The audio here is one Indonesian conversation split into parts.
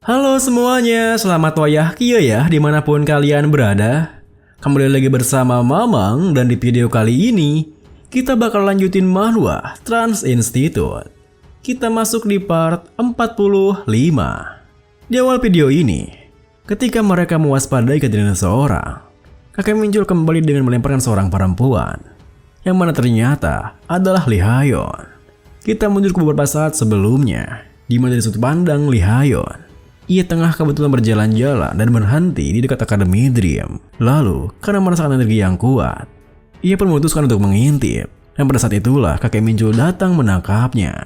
Halo semuanya, selamat wayah kia ya dimanapun kalian berada. Kembali lagi bersama Mamang dan di video kali ini kita bakal lanjutin manhwa Trans Institute. Kita masuk di part 45. Di awal video ini, ketika mereka mewaspadai kejadian seseorang, kakek Minjul kembali dengan melemparkan seorang perempuan yang mana ternyata adalah Lee Ha-yeon. Kita mundur ke beberapa saat sebelumnya, di mana dari sudut pandang Lee Ha-yeon, ia tengah kebetulan berjalan-jalan dan berhenti di dekat Akademi Dream. Lalu, karena merasakan energi yang kuat, ia pun memutuskan untuk mengintip. Dan pada saat itulah kakek Minjul datang menangkapnya.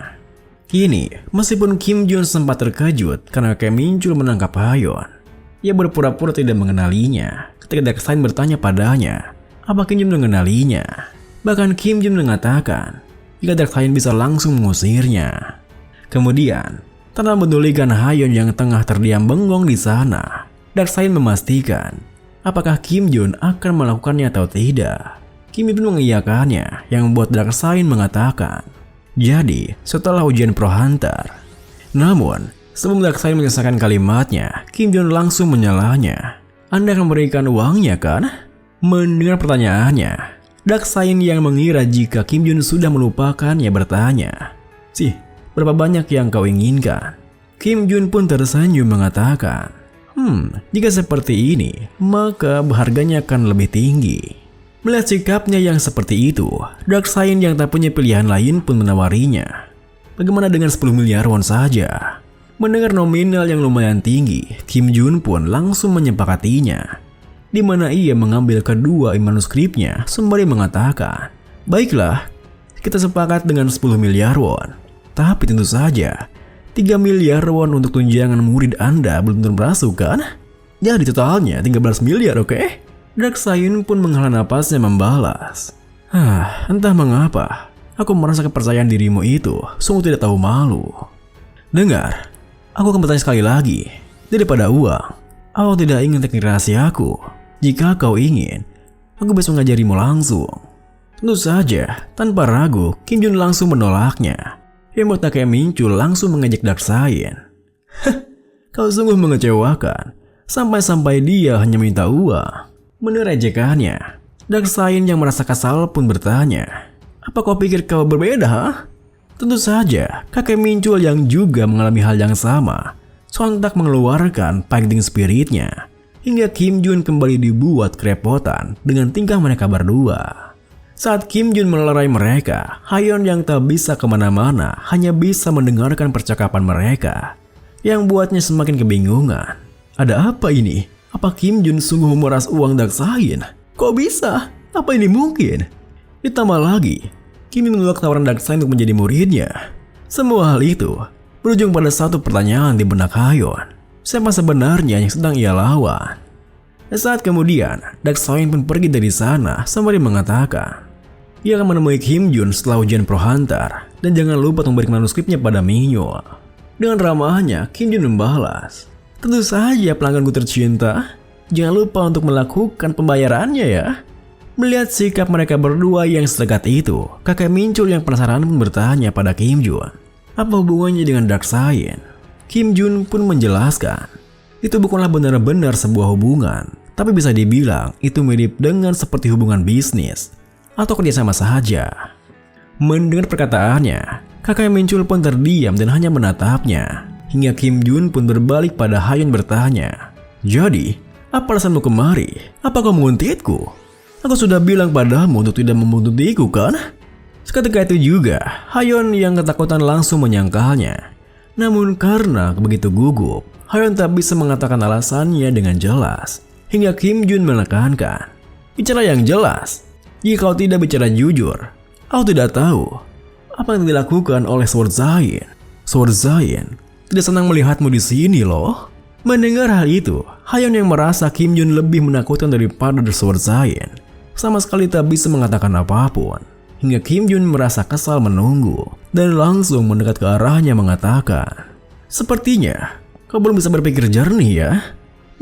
Kini, meskipun Kim Jun sempat terkejut karena kakek Minjul menangkap Ha-yeon, ia berpura-pura tidak mengenalinya. Ketika Darkseid bertanya padanya, apa Kim Jun mengenalinya? Bahkan Kim Jun mengatakan, jika Darkseid bisa langsung mengusirnya. Kemudian, tanpa memedulikan Ha-yeon yang tengah terdiam bengong di sana, Darkseid memastikan apakah Kim Jun akan melakukannya atau tidak. Kim Jun pun mengiyakannya, yang membuat Darkseid mengatakan, jadi setelah ujian Pro Hunter. Namun, sebelum Darkseid menyelesaikan kalimatnya, Kim Jun langsung menyalahnya. Anda akan memberikan uangnya kan? Mendengar pertanyaannya, Darkseid yang mengira jika Kim Jun sudah melupakannya bertanya, berapa banyak yang kau inginkan? Kim Jun pun tersenyum mengatakan, jika seperti ini, maka harganya akan lebih tinggi. Melihat sikapnya yang seperti itu, Darkseid yang tak punya pilihan lain pun menawarinya. Bagaimana dengan 10 miliar won saja? Mendengar nominal yang lumayan tinggi, Kim Jun pun langsung menyepakatinya. Di mana ia mengambil kedua manuskripnya sembari mengatakan, baiklah, kita sepakat dengan 10 miliar won. Tapi tentu saja, 3 miliar won untuk tunjangan murid Anda belum tentu berhasil kan? Jadi totalnya 13 miliar, oke? Darkseid pun menghela napasnya membalas. Entah mengapa, aku merasa kepercayaan dirimu itu sungguh tidak tahu malu. Dengar, aku akan bertanya sekali lagi. Daripada uang, aku tidak ingin teknik rahasiaku. Jika kau ingin, aku bisa mengajarimu langsung. Tentu saja, tanpa ragu, Kim Jun langsung menolaknya. Yang membuat kakek Minjul langsung mengejek Darkseid. Kau sungguh mengecewakan. Sampai-sampai dia hanya minta uang. Mendengar ejekannya, Darkseid yang merasa kesal pun bertanya, apa kau pikir kau berbeda, ha? Tentu saja, kakek Minjul yang juga mengalami hal yang sama sontak mengeluarkan fighting spiritnya. Hingga Kim Jun kembali dibuat kerepotan dengan tingkah mereka berdua. Saat Kim Jun melerai mereka, Ha-yeon yang tak bisa kemana-mana hanya bisa mendengarkan percakapan mereka, yang buatnya semakin kebingungan. Ada apa ini? Apa Kim Jun sungguh memeras uang Darkseid? Kok bisa? Apa ini mungkin? Ditambah lagi, Kim Jun menolak tawaran Darkseid untuk menjadi muridnya. Semua hal itu berujung pada satu pertanyaan di benak Ha-yeon. Siapa sebenarnya yang sedang ia lawan? Saat kemudian, Darkseid pun pergi dari sana sembari mengatakan, ia akan menemui Kim Jun setelah ujian Pro Hunter dan jangan lupa memberikan manuskripnya pada Minyo. Dengan ramahnya, Kim Jun membalas, tentu saja pelangganku tercinta, jangan lupa untuk melakukan pembayarannya ya. Melihat sikap mereka berdua yang sedekat itu, kakek Minjul yang penasaran pun bertanya pada Kim Jun, apa hubungannya dengan Darkseid? Kim Jun pun menjelaskan, itu bukanlah benar-benar sebuah hubungan, tapi bisa dibilang itu mirip dengan seperti hubungan bisnis atau kerjasama saja. Mendengar perkataannya, kakak Minjul pun terdiam dan hanya menatapnya. Hingga Kim Jun pun berbalik pada Ha-yeon bertanya, jadi, apa alasanmu kemari? Apa kau menguntitku? Aku sudah bilang padamu untuk tidak membunuhiku kan? Seketika itu juga, Ha-yeon yang ketakutan langsung menyangkalnya. Namun karena begitu gugup, Ha-yeon tak bisa mengatakan alasannya dengan jelas. Hingga Kim Jun menekankan, bicara yang jelas. Jika kau tidak bicara jujur, aku tidak tahu apa yang dilakukan oleh Sword Zain. Sword Zain tidak senang melihatmu di sini loh. Mendengar hal itu, Ha-yeon yang merasa Kim Jun lebih menakutkan daripada The Sword Zain sama sekali tak bisa mengatakan apapun. Hingga Kim Jun merasa kesal menunggu dan langsung mendekat ke arahnya mengatakan, sepertinya kau belum bisa berpikir jernih ya.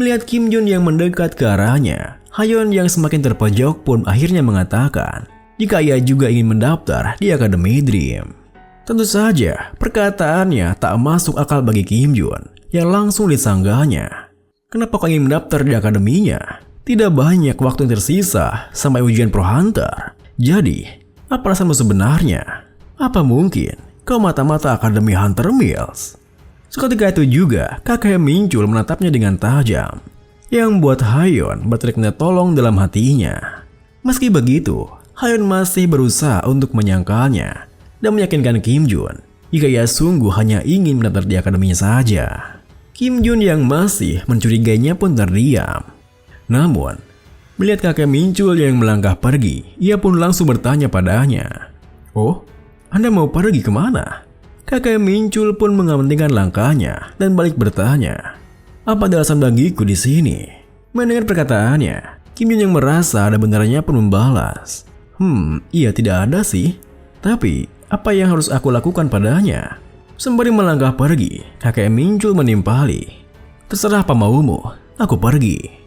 Melihat Kim Jun yang mendekat ke arahnya, Ha-yeon yang semakin terpojok pun akhirnya mengatakan jika ia juga ingin mendaftar di Akademi Dream. Tentu saja perkataannya tak masuk akal bagi Kim Jun yang langsung disanggahnya. Kenapa kau ingin mendaftar di akademinya? Tidak banyak waktu yang tersisa sampai ujian Pro Hunter. Jadi, apa alasanmu sebenarnya? Apa mungkin kau mata-mata Akademi Hunter Mills? Seketika itu juga, kakek muncul menatapnya dengan tajam, yang membuat Hayon berteriak minta tolong dalam hatinya. Meski begitu, Hayon masih berusaha untuk menyangkalnya dan meyakinkan Kim Jun jika ia sungguh hanya ingin mendaftar di akademinya saja. Kim Jun yang masih mencurigainya pun terdiam. Namun, melihat kakek muncul yang melangkah pergi, ia pun langsung bertanya padanya. "Oh, Anda mau pergi kemana?" Kakek muncul pun menghentikan langkahnya dan balik bertanya, "Apa ada alasan bagiku di sini?" Mendengar perkataannya, Kim Jun yang merasa ada benarnya pun membalas, Iya tidak ada sih. Tapi, apa yang harus aku lakukan padanya?" Sembari melangkah pergi, kakek muncul menimpali, "Terserah apa maumu, aku pergi."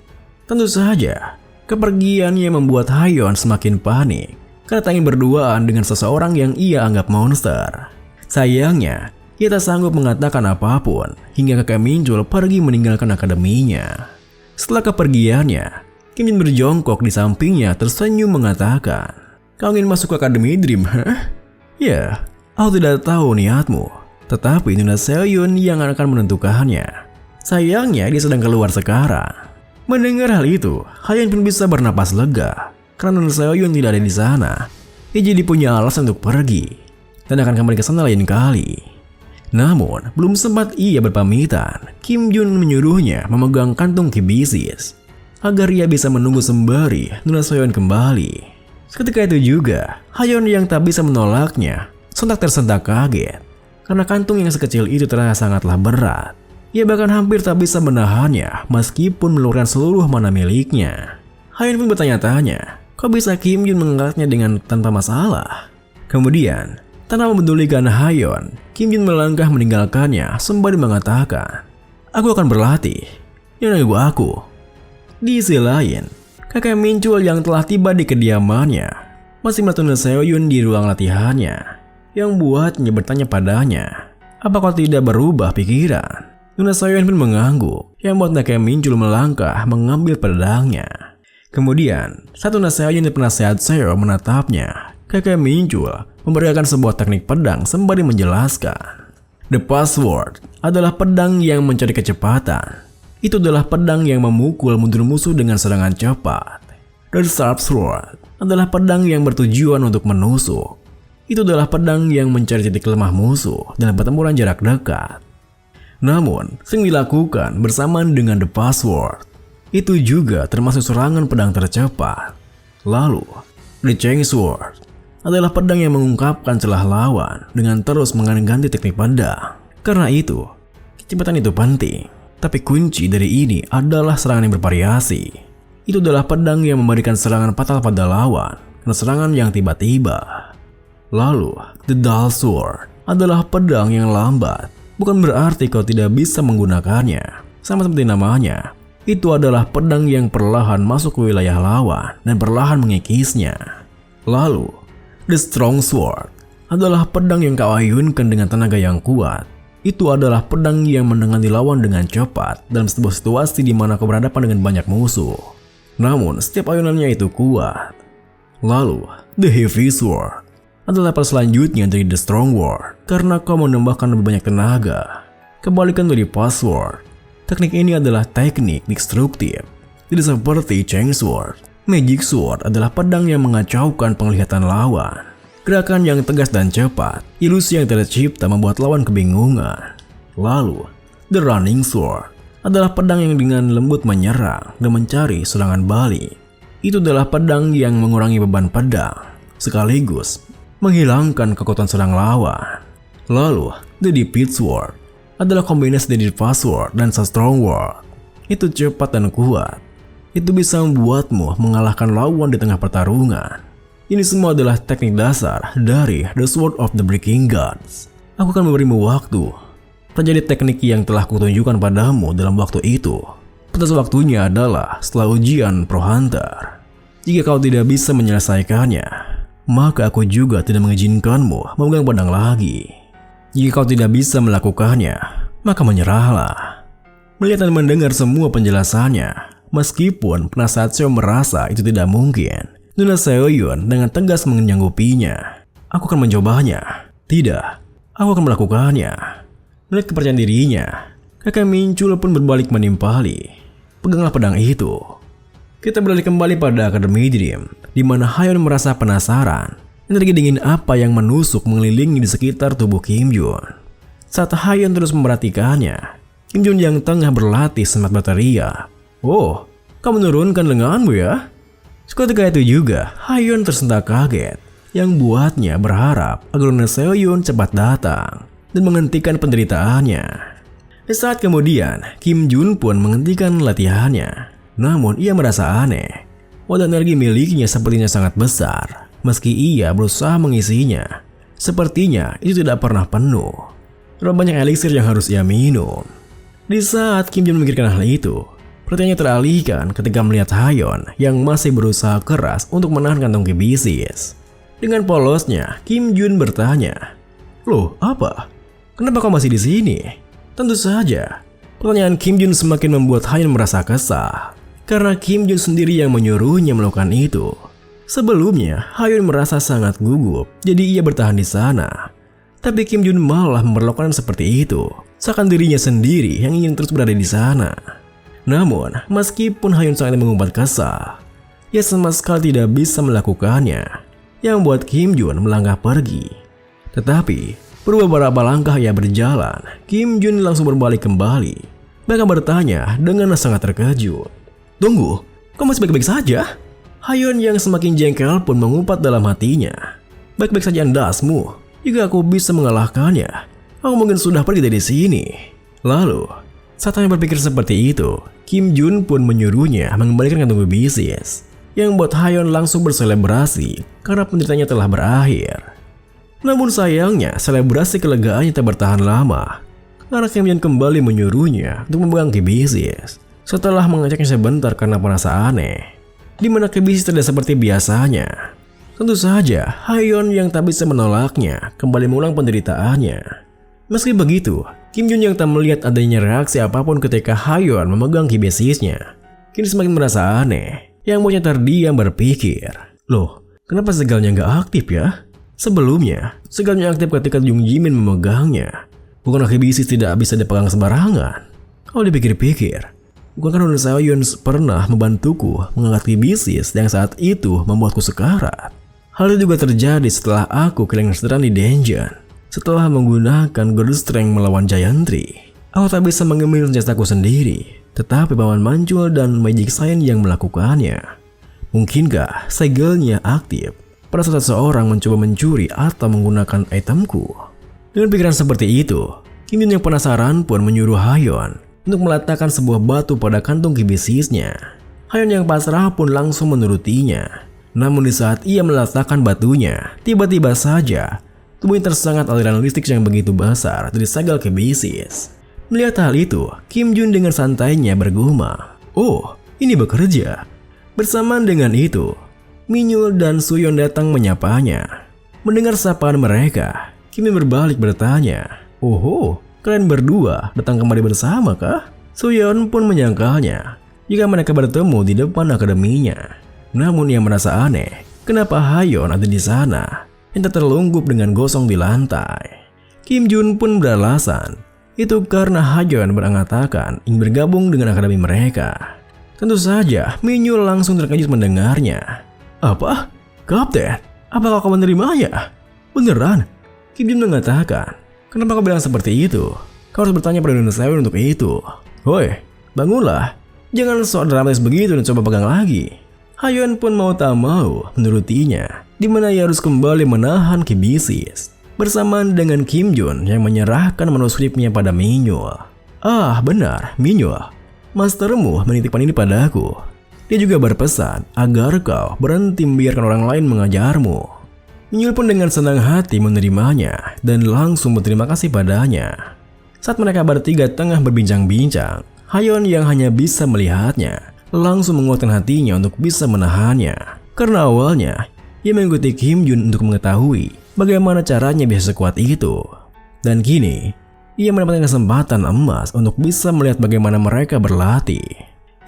Tentu saja, kepergiannya membuat Hayon semakin panik karena tak ingin berduaan dengan seseorang yang ia anggap monster. Sayangnya, ia tak sanggup mengatakan apapun hingga kakek muncul pergi meninggalkan akademinya. Setelah kepergiannya, Kim Jun berjongkok di sampingnya tersenyum mengatakan, "Kau ingin masuk ke Akademi Dream, hah?" "Ya, aku tidak tahu niatmu, tetapi Nuna Seoyun yang akan menentukannya. Sayangnya dia sedang keluar sekarang." Mendengar hal itu, Hayon pun bisa bernapas lega karena Nuna Seoyun tidak ada di sana. Ia jadi punya alasan untuk pergi dan akan kembali ke sana lain kali. Namun, belum sempat ia berpamitan, Kim Jun menyuruhnya memegang kantung kibisis agar ia bisa menunggu sembari Nuna Seoyun kembali. Ketika itu juga, Hayon yang tak bisa menolaknya sontak tersentak kaget karena kantung yang sekecil itu terasa sangatlah berat. Ia bahkan hampir tak bisa menahannya meskipun meluarkan seluruh mana miliknya. Hayon pun bertanya-tanya, kok bisa Kim Jun mengangkatnya dengan tanpa masalah? Kemudian, tanpa mempedulikan Hayon, Kim Jun melangkah meninggalkannya sembari mengatakan, "Aku akan berlatih, yang nunggu aku." Di sisi lain, kakek muncul yang telah tiba di kediamannya masih melihat Nuna Seoyun di ruang latihannya, yang buatnya bertanya padanya, "Apa kau tidak berubah pikiran?" Nuna Seoyun pun mengangguk, yang membuat kakek muncul melangkah mengambil pedangnya. Kemudian, saat Nuna Seoyun dan penasehat Seo menatapnya, kakek muncul memberikan sebuah teknik pedang sembari menjelaskan. The Password adalah pedang yang mencari kecepatan. Itu adalah pedang yang memukul mundur musuh dengan serangan cepat. The Sharp Sword adalah pedang yang bertujuan untuk menusuk. Itu adalah pedang yang mencari titik lemah musuh dalam pertempuran jarak dekat. Namun, sering dilakukan bersamaan dengan The Password. Itu juga termasuk serangan pedang tercepat. Lalu, The Chain Sword adalah pedang yang mengungkapkan celah lawan dengan terus mengganti teknik pedang. Karena itu, kecepatan itu penting. Tapi kunci dari ini adalah serangan yang bervariasi. Itu adalah pedang yang memberikan serangan fatal pada lawan dan serangan yang tiba-tiba. Lalu, The Dull Sword adalah pedang yang lambat. Bukan berarti kau tidak bisa menggunakannya. Sama seperti namanya, itu adalah pedang yang perlahan masuk ke wilayah lawan dan perlahan mengikisnya. Lalu, The Strong Sword adalah pedang yang kau ayunkan dengan tenaga yang kuat. Itu adalah pedang yang mendengani lawan dengan cepat dalam sebuah situasi di mana kau berhadapan dengan banyak musuh. Namun, setiap ayunannya itu kuat. Lalu, The Heavy Sword adalah level selanjutnya dari The Strong Sword karena kau menambahkan lebih banyak tenaga. Kebalikan dari Password, teknik ini adalah teknik destruktif. Tidak seperti Chain Sword. Magic Sword adalah pedang yang mengacaukan penglihatan lawan. Gerakan yang tegas dan cepat, ilusi yang tercipta membuat lawan kebingungan. Lalu, The Running Sword adalah pedang yang dengan lembut menyerang dan mencari serangan balik. Itu adalah pedang yang mengurangi beban pedang, sekaligus menghilangkan kekuatan serang lawan. Lalu, The Defeat Sword adalah kombinasi dari Fast Sword dan Strong Sword. Itu cepat dan kuat. Itu bisa membuatmu mengalahkan lawan di tengah pertarungan. Ini semua adalah teknik dasar dari The Sword of the Breaking Gods. Aku akan memberimu waktu. Terjadi teknik yang telah kutunjukkan padamu dalam waktu itu. Batas waktunya adalah setelah ujian Pro Hunter. Jika kau tidak bisa menyelesaikannya, maka aku juga tidak mengizinkanmu memegang pedang lagi. Jika kau tidak bisa melakukannya, maka menyerahlah. Melihat dan mendengar semua penjelasannya, meskipun penasihat Seo merasa itu tidak mungkin, Nona Seohyun dengan tegas menyanggupinya. Aku akan mencobanya. Tidak, aku akan melakukannya. Melihat kepercayaan dirinya, kakak Minchul pun berbalik menimpali. Peganglah pedang itu. Kita beralih kembali pada Academy Dream, di mana Hayeon merasa penasaran. Energi dingin apa yang menusuk mengelilingi di sekitar tubuh Kim Jun. Saat Hayeon terus memperhatikannya, Kim Jun yang tengah berlatih sempat berteriak, "Oh, kamu menurunkan lenganmu ya?" Seketika itu juga, Hayeon tersentak kaget, yang buatnya berharap agar Nona Seohyun cepat datang dan menghentikan penderitaannya. Saat kemudian, Kim Jun pun menghentikan latihannya. Namun ia merasa aneh. Wadah energi miliknya sepertinya sangat besar. Meski ia berusaha mengisinya, sepertinya itu tidak pernah penuh. Terlalu banyak eliksir yang harus ia minum. Di saat Kim Jun memikirkan hal itu, perhatiannya teralihkan ketika melihat Hayeon yang masih berusaha keras untuk menahan kantong kibisis. Dengan polosnya, Kim Jun bertanya, "Loh, apa? Kenapa kau masih di sini?" Tentu saja, pertanyaan Kim Jun semakin membuat Hayeon merasa kesal. Karena Kim Jun sendiri yang menyuruhnya melakukan itu. Sebelumnya, Hayeon merasa sangat gugup, jadi ia bertahan di sana. Tapi Kim Jun malah memperlakukan seperti itu, seakan dirinya sendiri yang ingin terus berada di sana. Namun, meskipun Hayeon sangat mengumpat kesal, ia sama sekali tidak bisa melakukannya, yang membuat Kim Jun melangkah pergi. Tetapi, beberapa langkah ia berjalan, Kim Jun langsung berbalik kembali, bahkan bertanya dengan sangat terkejut, "Tunggu, kau masih baik-baik saja?" Hayeon yang semakin jengkel pun mengumpat dalam hatinya, "Baik-baik saja andasmu, jika aku bisa mengalahkannya, aku mungkin sudah pergi dari sini." Lalu, saat Hayeon berpikir seperti itu, Kim Jun pun menyuruhnya mengembalikan kantong kibisis, yang membuat Hayeon langsung berselebrasi karena penderitanya telah berakhir. Namun sayangnya, selebrasi kelegaannya tak bertahan lama, karena Kim Jun kembali menyuruhnya untuk memegang kibisis. Setelah mengeceknya sebentar karena merasa aneh, di mana kibisis tidak seperti biasanya. Tentu saja, Hayeon yang tak bisa menolaknya kembali mengulang penderitaannya. Meski begitu, Kim Jun yang tak melihat adanya reaksi apapun ketika Hayeon memegang kibisisnya, kini semakin merasa aneh, yang membuatnya terdiam berpikir, "Loh, kenapa segalnya nggak aktif ya?" Sebelumnya, segalnya aktif ketika Jung Jimin memegangnya. Bukankah kibisis tidak bisa dipegang sembarangan? Kalau dipikir-pikir, bukankah Nona Seohyun pernah membantuku mengangkat kibisis yang saat itu membuatku sekarat? Hal itu juga terjadi setelah aku kehilangan seteran di dungeon. Setelah menggunakan God Strength melawan Jayantri, aku tak bisa mengemil senjataku sendiri, tetapi Paman Manchul dan Magic Sign yang melakukannya. Mungkinkah segelnya aktif pada saat seseorang mencoba mencuri atau menggunakan itemku? Dengan pikiran seperti itu, Kim Jun yang penasaran pun menyuruh Hayeon untuk meletakkan sebuah batu pada kantung kibisisnya. Hayeon yang pasrah pun langsung menurutinya. Namun di saat ia meletakkan batunya, tiba-tiba saja tubuhnya tersengat aliran listrik yang begitu besar dari segel kibisis. Melihat hal itu, Kim Jun dengan santainya bergumam, "Oh, ini bekerja." Bersamaan dengan itu, Minhyul dan Suyeon datang menyapanya. Mendengar sapaan mereka, Kim Jun berbalik bertanya, "Oh, kalian berdua datang kembali bersama kah?" Suyeon pun menyangkalnya jika mereka bertemu di depan akademinya. Namun ia merasa aneh, kenapa Hayeon ada di sana yang tak terlungkup dengan gosong di lantai. Kim Jun pun beralasan, itu karena Hayeon mengatakan ingin bergabung dengan akademi mereka. Tentu saja, Minhyul langsung terkejut mendengarnya. "Apa? Kapten, apakah kau menerimanya?" "Beneran?" Kim Jun mengatakan, "Kenapa kau bilang seperti itu? Kau harus bertanya pada Nona Seohyun untuk itu." "Woi, bangunlah. Jangan sok dramatis begitu dan coba pegang lagi." Hayeon pun mau tak mau menurutinya, di mana ia harus kembali menahan kibisis. Bersamaan dengan Kim Jun yang menyerahkan manuskripnya pada Minhyul. "Ah, benar, Minhyul. Mastermu menitipkan ini padaku. Dia juga berpesan agar kau berhenti membiarkan orang lain mengajarmu." Minhyul pun dengan senang hati menerimanya dan langsung berterima kasih padanya. Saat mereka bertiga tengah berbincang-bincang, Hayeon yang hanya bisa melihatnya langsung menguatkan hatinya untuk bisa menahannya. Karena awalnya, ia mengikuti Kim Jun untuk mengetahui bagaimana caranya bisa sekuat itu. Dan kini, ia mendapatkan kesempatan emas untuk bisa melihat bagaimana mereka berlatih.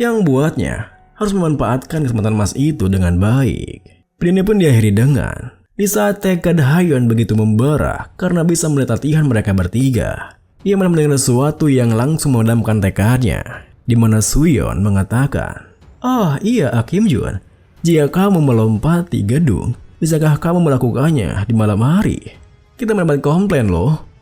Yang buatnya harus memanfaatkan kesempatan emas itu dengan baik. Video ini pun diakhiri dengan, di saat tekad Hayeon begitu membara karena bisa melihat latihan mereka bertiga, ia mendengar sesuatu yang langsung memadamkan tekadnya, di mana Suyeon mengatakan, "Oh iya Kim Jun, jika kamu melompati gedung, bisakah kamu melakukannya di malam hari? Kita mendapat komplain loh